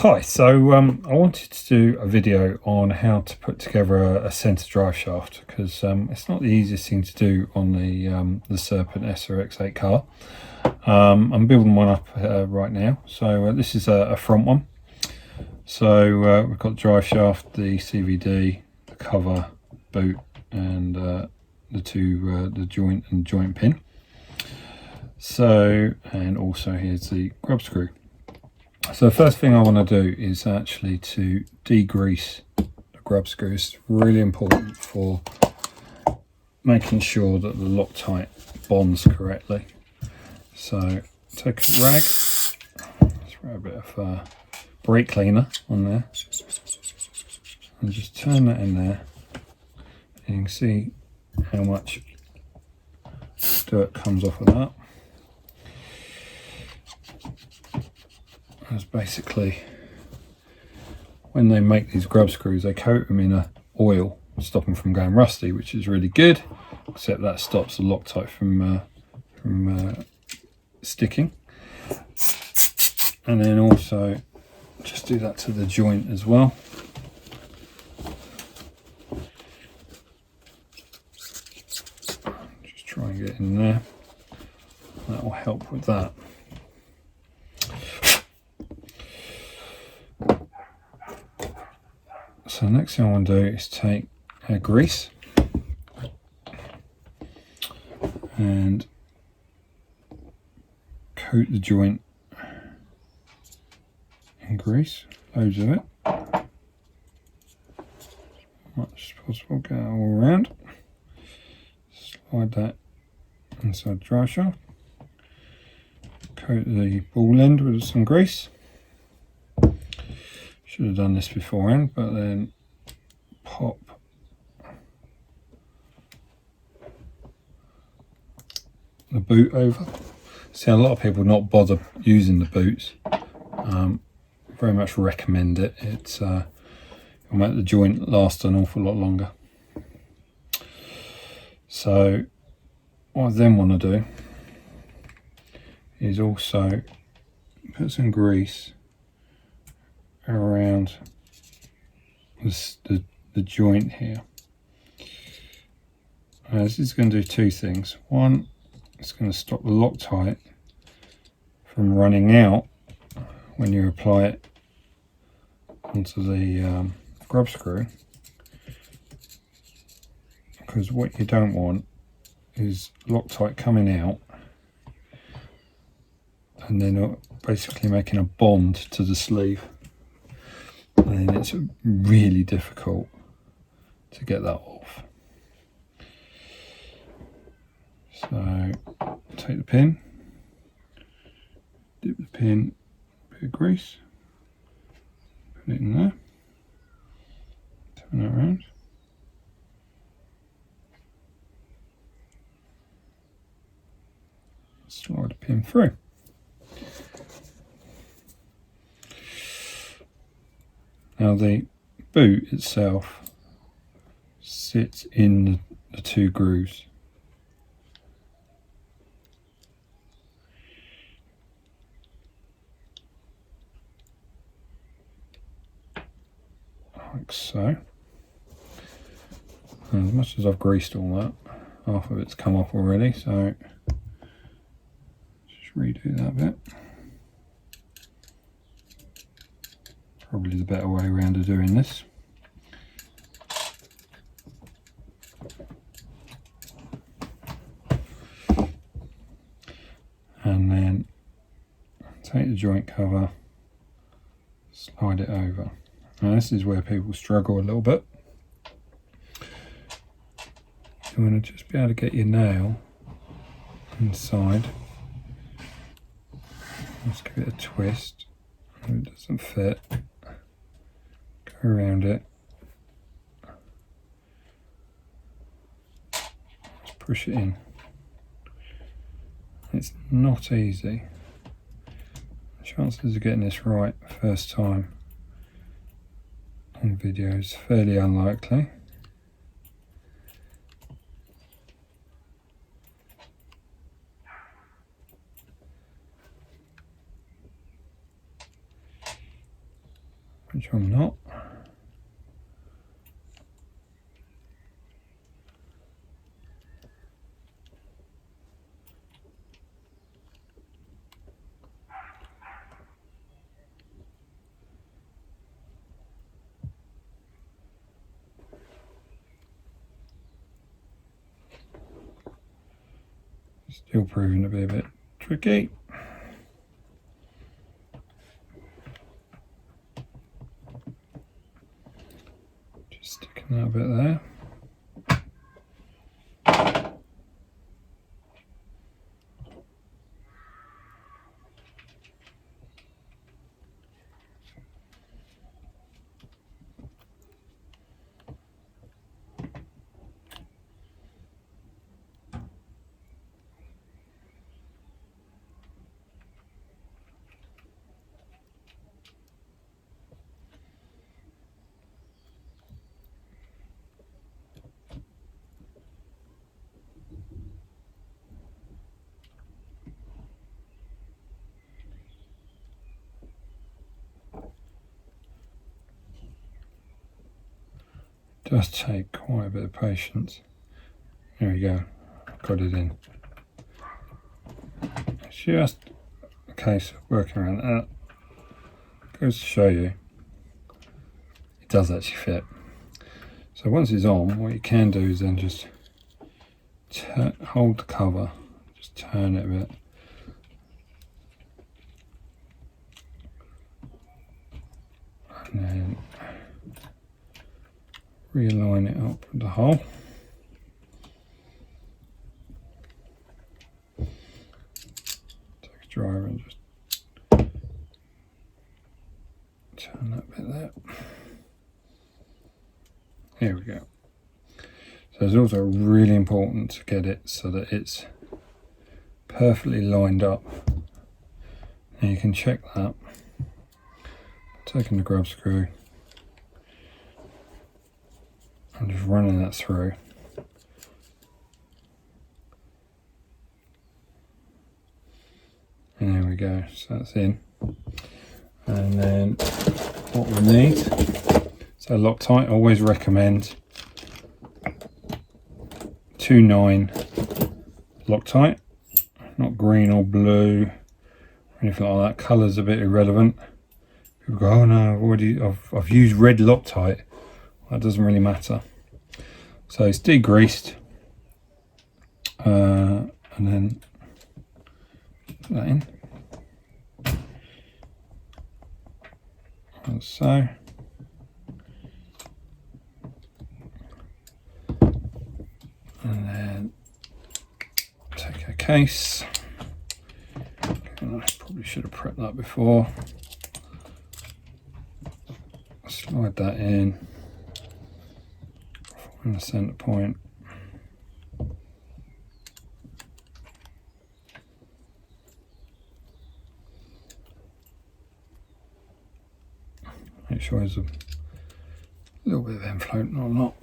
Hi, so I wanted to do a video on how to put together a centre drive shaft, because it's not the easiest thing to do on the Serpent SRX8 car. I'm building one up right now, so this is a front one. So we've got the drive shaft, the CVD, the cover, boot, and the joint and joint pin. So, and also here's the grub screw. So the first thing I want to do is actually to degrease the grub screw. It's really important for making sure that the Loctite bonds correctly. So take a rag, spray a bit of brake cleaner on there, and just turn that in there, and you can see how much dirt comes off of that. That's basically, when they make these grub screws, they coat them in a oil, stop them from going rusty, which is really good, except that stops the Loctite from sticking. And then also just do that to the joint as well. Just try and get in there. That will help with that. So next thing I want to do is take grease and coat the joint in grease, loads of it, much as possible, get it all around, slide that inside the drive shaft, coat the ball end with some grease. Should have done this beforehand, but then pop the boot over. See, a lot of people not bother using the boots. Very much recommend it. It's it'll make the joint last an awful lot longer. So what I then want to do is also put some grease around the joint here. This is going to do two things. One, it's going to stop the Loctite from running out when you apply it onto the grub screw, because what you don't want is Loctite coming out and then basically making a bond to the sleeve. And then it's really difficult to get that off. So take the pin, dip the pin, bit of grease, put it in there, turn it around, slide the pin through. Now the boot itself sits in the two grooves. Like so. And as much as I've greased all that, half of it's come off already, so just redo that bit. Probably the better way around of doing this. And then take the joint cover, slide it over. Now this is where people struggle a little bit. You want to just be able to get your nail inside. Let's give it a twist. If it doesn't fit, go around it. Just push it in. It's not easy. The chances of getting this right first time on video is fairly unlikely. which I'm not. Still proving to be a bit tricky. Just sticking that a bit there. Does take quite a bit of patience. There we go, got it in. It's just a case of working around that. Goes to show you, it does actually fit. So once it's on, what you can do is then just hold the cover, just turn it a bit. And then realign it up with the hole. Take a driver and just turn that bit there. Here we go. So it's also really important to get it so that it's perfectly lined up. And you can check that. Taking the grub screw and just running that through. And there we go, so that's in. And then what we need, so Loctite, I always recommend 2.9 Loctite, not green or blue or anything like that. Colour's a bit irrelevant. People go, oh no, I've used red Loctite. That doesn't really matter. So it's degreased, and then put that in, and so. And then take a case. I probably should have prepped that before. Slide that in. Find the center point. Make sure there's a little bit of end floating or not.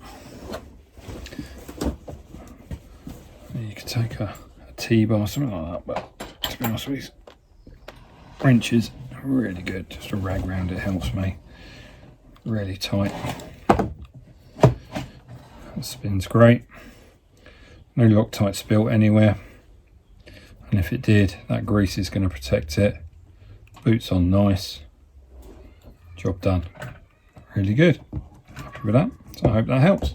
And you could take a T-bar, something like that, but to be honest with you, wrenches are really good. Just a rag round it helps me. Really tight. That spins great. No Loctite spilt anywhere, and if it did, that grease is going to protect it. Boots on nice. Job done. Really good. Happy with that. So I hope that helps.